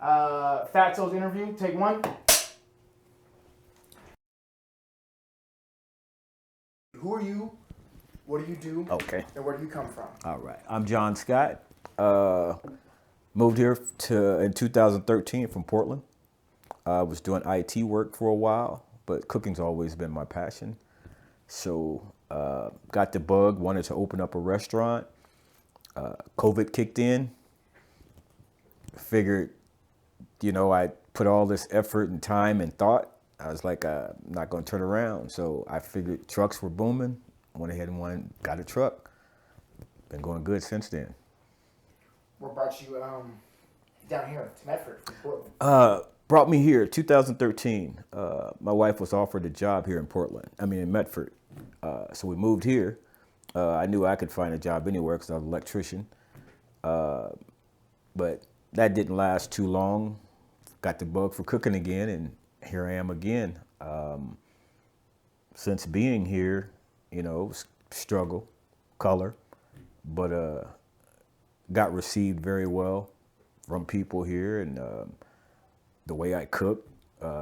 Fatso's interview, take one. Who are you? What do you do? Okay. And where do you come from? All right. I'm John Scott. Moved here in 2013 from Portland. I was doing IT work for a while, but cooking's always been my passion. So got the bug, wanted to open up a restaurant. COVID kicked in. Figured, I put all this effort and time and thought. I was like, I'm not going to turn around. So I figured trucks were booming. Went ahead and got a truck. Been going good since then. What brought you down here to Medford from Portland? Brought me here 2013. My wife was offered a job here in Medford. So we moved here. I knew I could find a job anywhere because I was an electrician. But that didn't last too long. Got the bug for cooking again, and here I am again. Since being here, struggle, color, but got received very well from people here, and the way I cook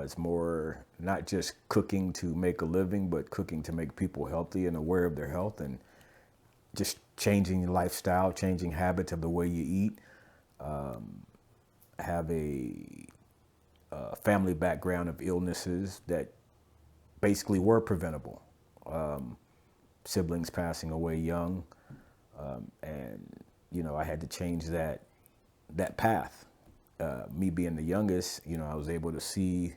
is more not just cooking to make a living, but cooking to make people healthy and aware of their health, and just changing your lifestyle, changing habits of the way you eat. Have a family background of illnesses that basically were preventable. Siblings passing away young, and I had to change that path. Me being the youngest, I was able to see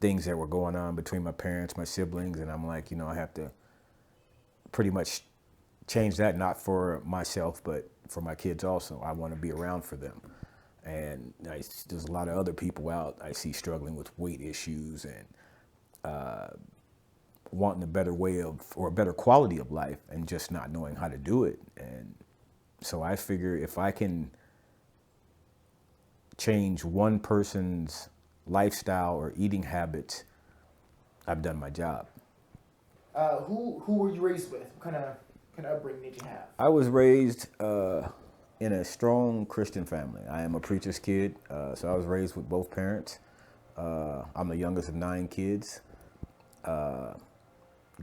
things that were going on between my parents, my siblings, and I'm like, I have to pretty much change that, not for myself, but for my kids also. I want to be around for them. And there's a lot of other people out I see struggling with weight issues and wanting a better way of, or a better quality of life, and just not knowing how to do it. And so I figure if I can change one person's lifestyle or eating habits, I've done my job. Who were you raised with? What kind of upbringing did you have? I was raised in a strong Christian family. I am a preacher's kid, so I was raised with both parents. I'm the youngest of 9 kids.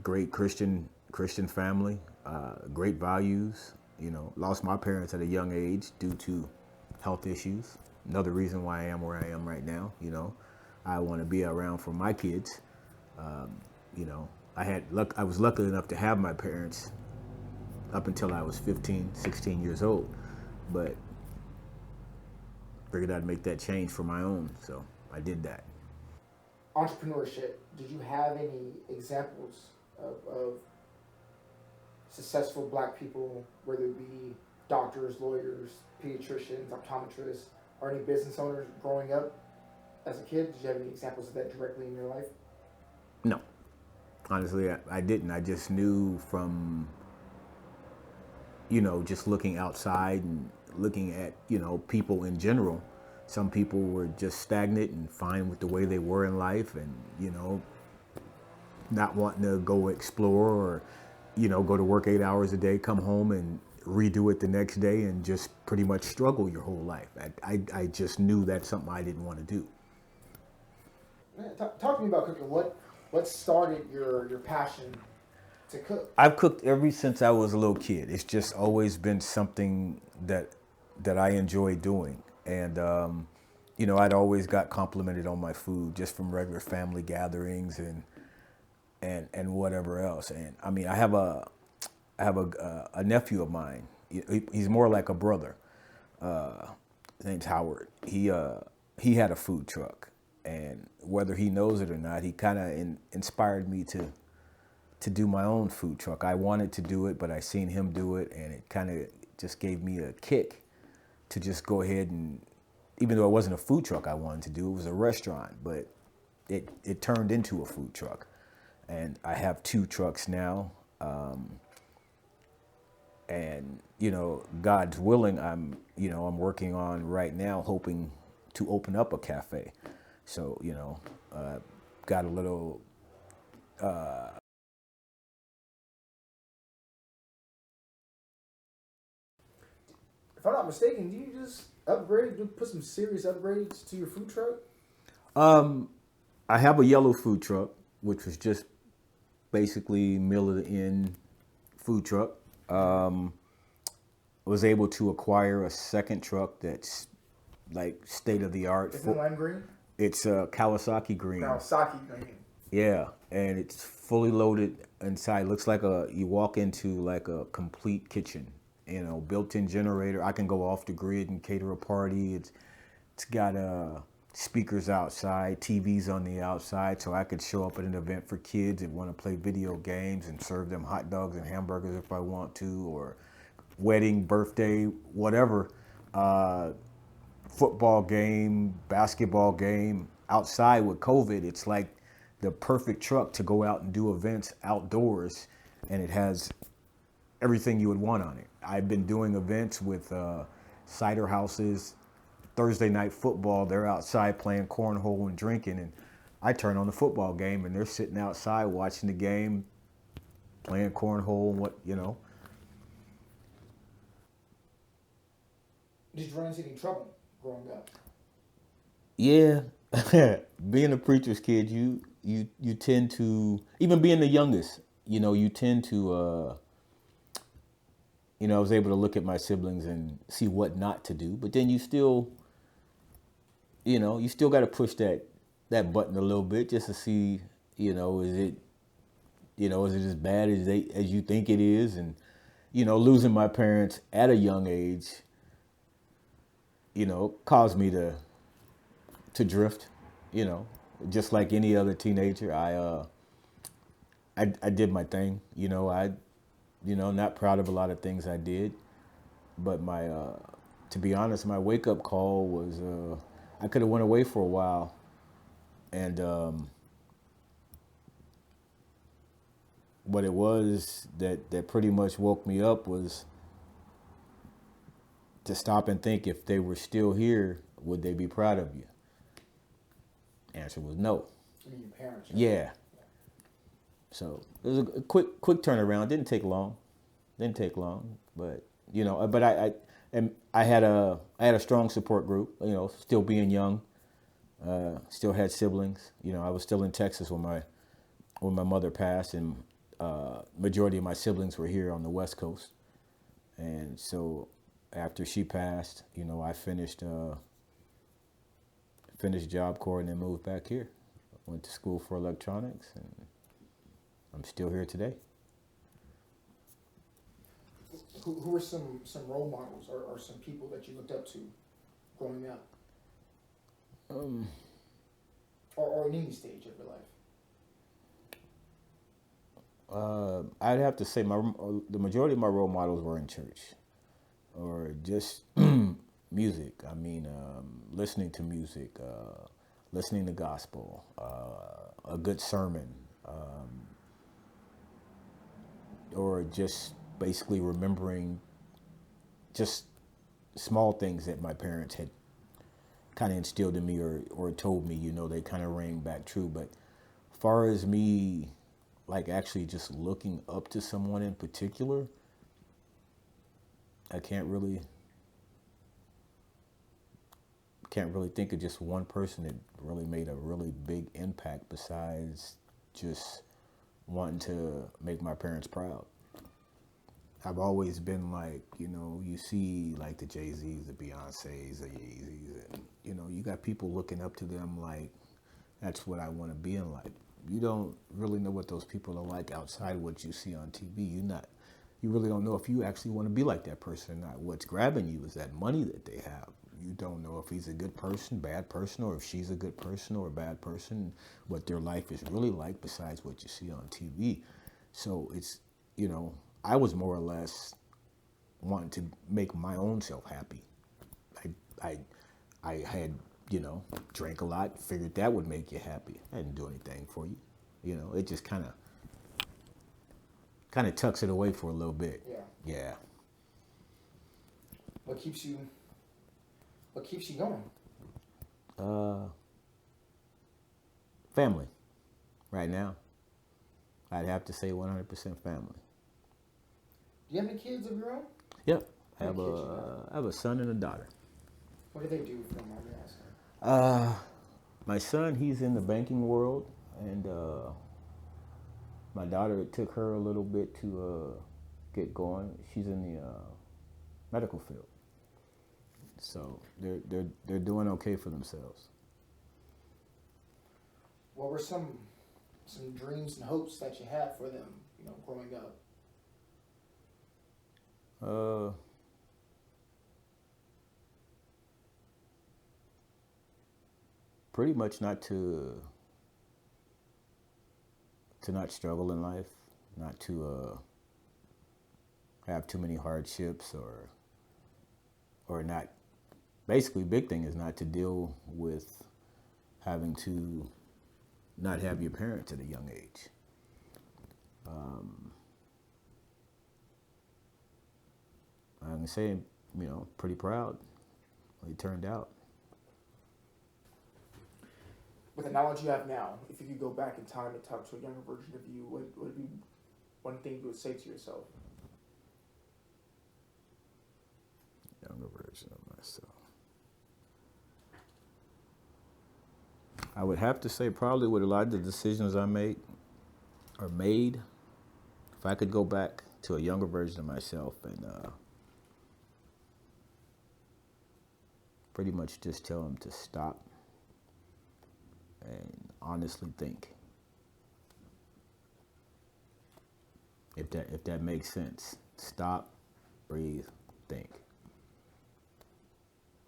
Great Christian family, great values. Lost my parents at a young age due to health issues. Another reason why I am where I am right now. I want to be around for my kids. I was lucky enough to have my parents up until I was 15, 16 years old, but figured I'd make that change for my own, so I did that. Entrepreneurship. Did you have any examples of successful black people, whether it be doctors, lawyers, pediatricians, optometrists, or any business owners growing up as a kid? Did you have any examples of that directly in your life? No, honestly, I didn't. I just knew from, just looking outside and looking at, people in general. Some people were just stagnant and fine with the way they were in life, and, not wanting to go explore or, go to work 8 hours a day, come home and redo it the next day and just pretty much struggle your whole life. I just knew that's something I didn't want to do. Talk to me about cooking. What started your passion to cook? I've cooked ever since I was a little kid. It's just always been something that I enjoy doing. And, I'd always got complimented on my food just from regular family gatherings and whatever else. And I mean, I have a nephew of mine. He's more like a brother. His name's Howard. He had a food truck, and whether he knows it or not, he kind of inspired me to do my own food truck. I wanted to do it, but I seen him do it, and it kind of just gave me a kick to just go ahead and, even though it wasn't a food truck I wanted to do, it was a restaurant, but it turned into a food truck. And I have 2 trucks now. And, God's willing, I'm working on right now, hoping to open up a cafe. So, got a little, If I'm not mistaken, do you just upgrade? Do put some serious upgrades to your food truck? I have a yellow food truck, which was just basically middle of the end food truck. Was able to acquire a second truck that's like state of the art. Is it lime green? It's a Kawasaki green. Kawasaki green. Yeah, and it's fully loaded inside. Looks like you walk into like a complete kitchen. You know, built-in generator. I can go off the grid and cater a party. It's got speakers outside, TVs on the outside, so I could show up at an event for kids that want to play video games and serve them hot dogs and hamburgers if I want to, or wedding, birthday, whatever, football game, basketball game. Outside with COVID, it's like the perfect truck to go out and do events outdoors, and it has everything you would want on it. I've been doing events with cider houses, Thursday night football. They're outside playing cornhole and drinking, and I turn on the football game, and they're sitting outside watching the game, playing cornhole and what, you know. Did you run into any trouble growing up? Yeah, being a preacher's kid, you tend to, even being the youngest, you know, you tend to, you know, I was able to look at my siblings and see what not to do, but then you still, you know, you still got to push that button a little bit just to see, you know, is it as bad as you think it is? And, you know, losing my parents at a young age, you know, caused me to drift, you know, just like any other teenager. I did my thing, you know, not proud of a lot of things I did, but to be honest, my wake up call was, I could have went away for a while, and what it was that pretty much woke me up was to stop and think, if they were still here, would they be proud of you? Answer was no. I mean, your parents. Right? Yeah. So it was a quick turnaround. Didn't take long, but you know, but I had a strong support group. You know, still being young, still had siblings. You know, I was still in Texas when my mother passed, and majority of my siblings were here on the West Coast, and so after she passed, you know, I finished Job Corps and then moved back here. Went to school for electronics, and I'm still here today. Who were some role models or some people that you looked up to growing up? Or in any stage of your life? I'd have to say the majority of my role models were in church, or just music. I mean, listening to music, listening to gospel, a good sermon, or just basically remembering just small things that my parents had kind of instilled in me or told me, you know, they kind of rang back true. But as far as me, like, actually just looking up to someone in particular, I can't really think of just one person that really made a really big impact besides just wanting to make my parents proud. I've always been like, you know, you see like the Jay-Z's, the Beyoncé's, the Yeezys, and, you know, you got people looking up to them like, that's what I want to be in life. You don't really know what those people are like outside what you see on TV. You really don't know if you actually want to be like that person or not. What's grabbing you is that money that they have. You don't know if he's a good person, bad person, or if she's a good person or a bad person, what their life is really like besides what you see on TV. So it's, you know, I was more or less wanting to make my own self happy. I had, you know, drank a lot, figured that would make you happy. I didn't do anything for you. You know, it just kind of tucks it away for a little bit. Yeah. What keeps you going? Family. Right now, I'd have to say 100% family. Do you have any kids of your own? Yep. I have a son and a daughter. What do they do, if you don't mind me asking? My son, he's in the banking world, and my daughter, it took her a little bit to get going. She's in the medical field, so they're doing okay for themselves. What were some dreams and hopes that you had for them, growing up? Pretty much not to not struggle in life, not to have too many hardships, or not. Basically, big thing is not to deal with having to not have your parents at a young age. I can say, pretty proud how it turned out. With the knowledge you have now, if you could go back in time and talk to a younger version of you, what would be one thing you would say to yourself? Younger version of myself. I would have to say probably with a lot of the decisions I made, if I could go back to a younger version of myself and pretty much just tell him to stop and honestly think. If that makes sense. Stop, breathe, think.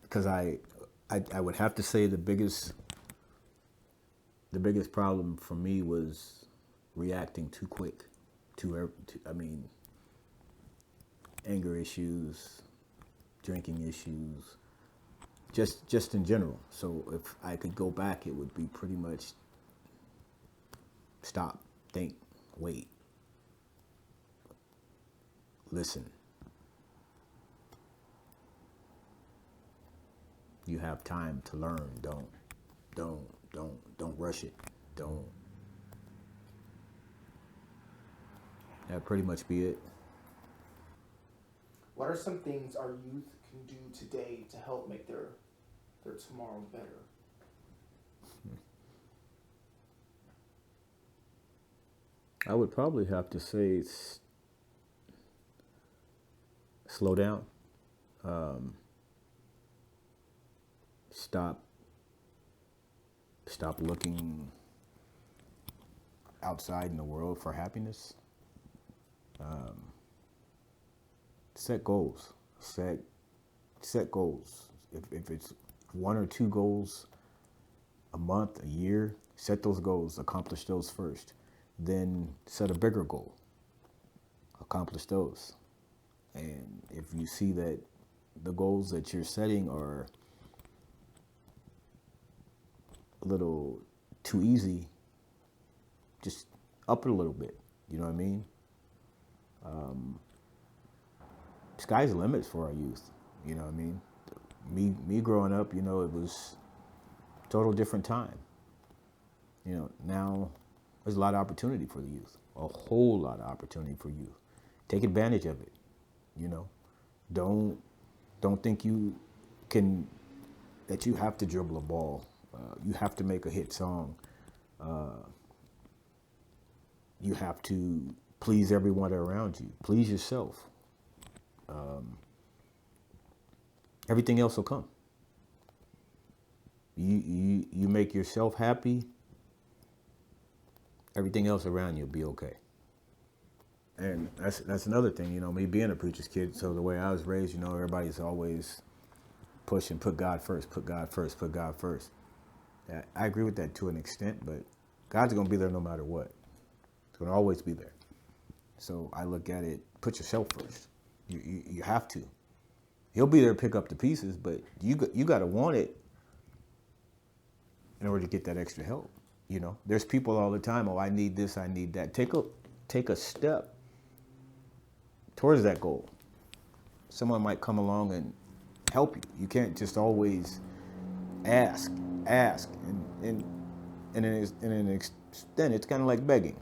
Because I would have to say the biggest problem for me was reacting too quick to anger issues, drinking issues, just in general. So if I could go back, it would be pretty much stop, think, wait, listen. You have time to learn. Don't rush it. That'd pretty much be it. What are some things our youth can do today to help make their tomorrow better? I would probably have to say slow down. Stop looking outside in the world for happiness. Set goals. Set goals. If it's 1 or 2 goals a month, a year, set those goals. Accomplish those first. Then set a bigger goal. Accomplish those. And if you see that the goals that you're setting are a little too easy, just up it a little bit. You know what I mean? Sky's the limit for our youth. You know what I mean? Me growing up, it was a total different time. Now there's a lot of opportunity for the youth. A whole lot of opportunity for youth. Take advantage of it. Don't think that you have to dribble a ball. You have to make a hit song. You have to please everyone around you. Please yourself. Everything else will come. You make yourself happy, everything else around you will be okay. And that's another thing, me being a preacher's kid, so the way I was raised, everybody's always pushing, put God first, put God first, put God first. I agree with that to an extent, but God's going to be there no matter what. It's going to always be there. So I look at it, put yourself first. You have to. He'll be there to pick up the pieces, but you got to want it in order to get that extra help. There's people all the time, I need this, I need that. Take a step towards that goal. Someone might come along and help you. You can't just always ask, and in an extent, it's kind of like begging.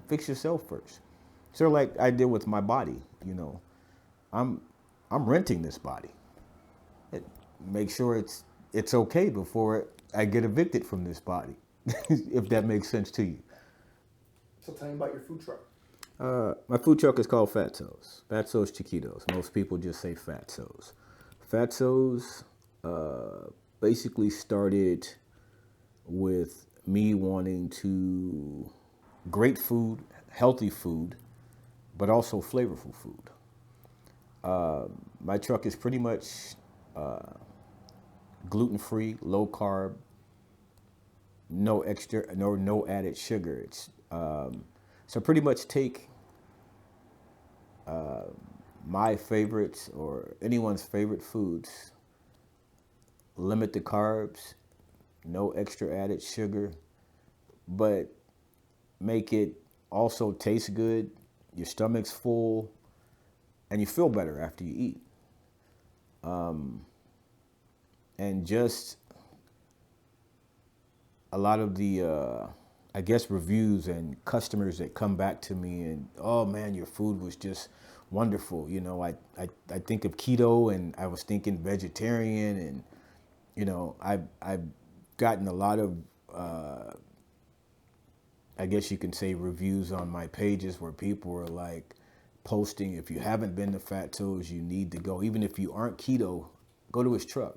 Fix yourself first. Sort of like I did with my body. I'm renting this body. make sure it's okay before I get evicted from this body, if that makes sense to you. So tell me about your food truck. My food truck is called Fatso's. Fatso's Cheketos. Most people just say Fatso's. Fatso's basically started with me wanting to great food, healthy food, but also flavorful food. My truck is pretty much gluten-free, low carb, no extra, no added sugar. It's so pretty much take my favorites or anyone's favorite foods, limit the carbs, no extra added sugar, but make it also taste good, your stomach's full, and you feel better after you eat. And just a lot of the, I guess, reviews and customers that come back to me and, oh man, your food was just wonderful. You know, I think of keto and I was thinking vegetarian, and, you know, I've gotten a lot of, I guess you can say, reviews on my pages where people are like posting, if you haven't been to Fatso's, you need to go. Even if you aren't keto, go to his truck.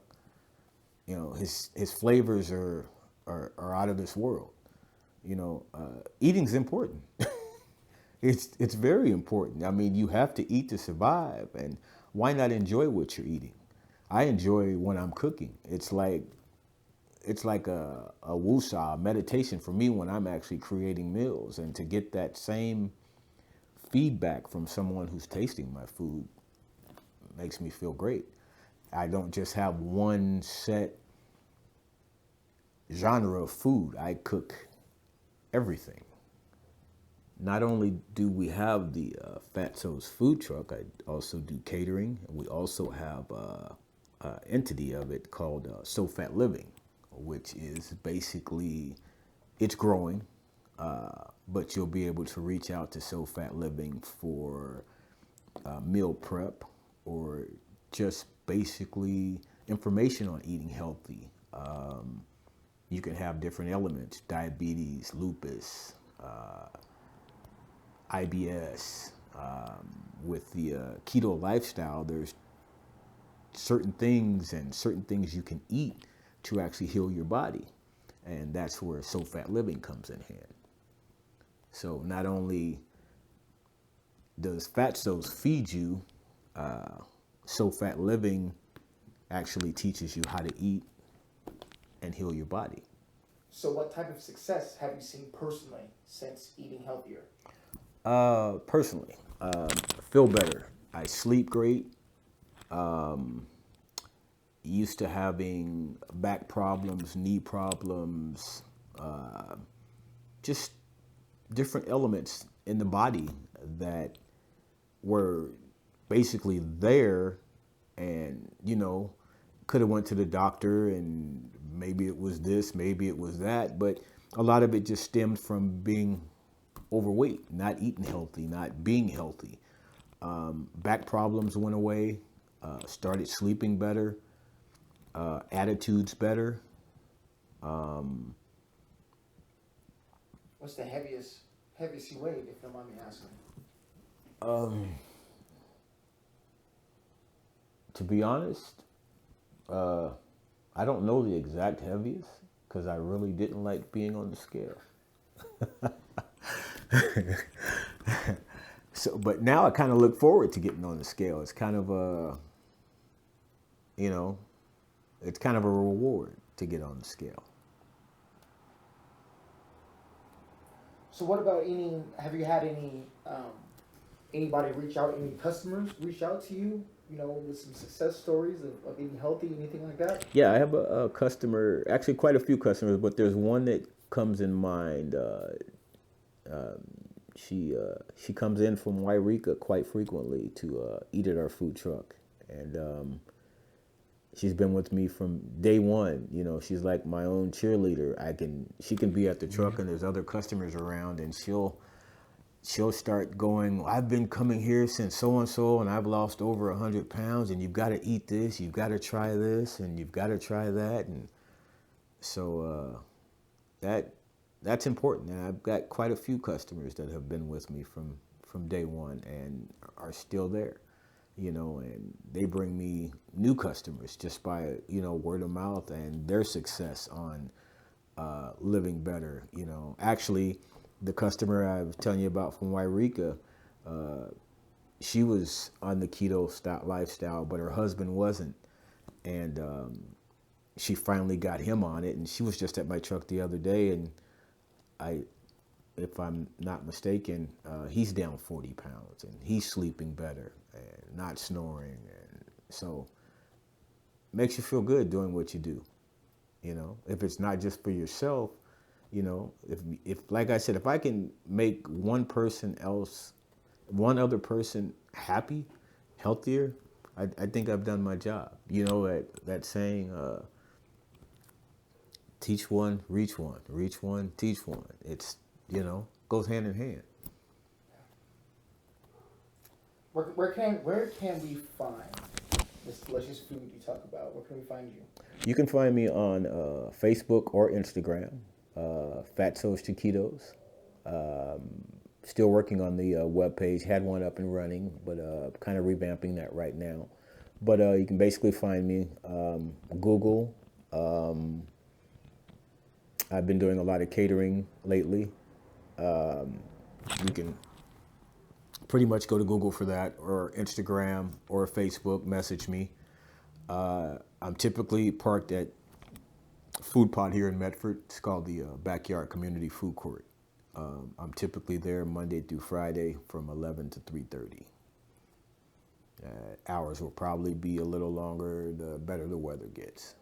You know, his flavors are out of this world. You know, eating's important. It's very important. I mean, you have to eat to survive, and why not enjoy what you're eating? I enjoy when I'm cooking. It's like a wusa, meditation for me when I'm actually creating meals, and to get that same feedback from someone who's tasting my food makes me feel great. I don't just have one set genre of food. I cook everything. Not only do we have the Fatso's food truck, I also do catering. We also have an entity of it called So Fat Living, which is basically, it's growing, but you'll be able to reach out to So Fat Living for meal prep or just basically information on eating healthy. You can have different elements: diabetes, lupus, IBS. With the keto lifestyle, there's certain things you can eat to actually heal your body. And that's where So Fat Living comes in hand. So not only does Fatso's feed you, So Fat Living actually teaches you how to eat and heal your body. So what type of success have you seen personally since eating healthier? Personally, feel better. I sleep great. Used to having back problems, knee problems, just different elements in the body that were basically there, and, you know, could have went to the doctor and maybe it was this, maybe it was that, but a lot of it just stemmed from being overweight, not eating healthy, not being healthy. Back problems went away, started sleeping better, attitudes better. What's the heaviest you weighed, if you don't mind me asking? To be honest, I don't know the exact heaviest because I really didn't like being on the scale. So, but now I kind of look forward to getting on the scale. It's kind of a, you know, it's kind of a reward to get on the scale. So what about have you had anybody any customers reach out to you, you know, with some success stories of eating healthy, anything like that? Yeah, I have a customer, actually quite a few customers, but there's one that comes in mind. She comes in from Wairika quite frequently to eat at our food truck, and she's been with me from day one. You know, she's like my own cheerleader. She can be at the truck and there's other customers around, and she'll she'll start going, I've been coming here since so and I've lost over 100 pounds, and you've got to eat this, you've got to try this, and you've got to try that. And so that's important. And I've got quite a few customers that have been with me from day one and are still there, and they bring me new customers just by, word of mouth and their success on living better. Actually, the customer I was telling you about from Wairika, she was on the keto lifestyle, but her husband wasn't. And she finally got him on it. And she was just at my truck the other day. And if I'm not mistaken, he's down 40 pounds and he's sleeping better and not snoring. And so it makes you feel good doing what you do. If it's not just for yourself, if like I said, if I can make one other person happy, healthier, I think I've done my job. That saying, teach one, reach one, reach one, teach one. It's, goes hand in hand. Where can we find this delicious food you talk about? Where can we find you? You can find me on Facebook or Instagram, Fatso Cheketos. Still working on the webpage. Had one up and running, but kind of revamping that right now. But you can basically find me Google. I've been doing a lot of catering lately. You can pretty much go to Google for that, or Instagram or Facebook, message me. I'm typically parked at Food Pot here in Medford. It's called the Backyard Community Food Court. I'm typically there Monday through Friday from 11 to 3:30. Hours will probably be a little longer the better the weather gets.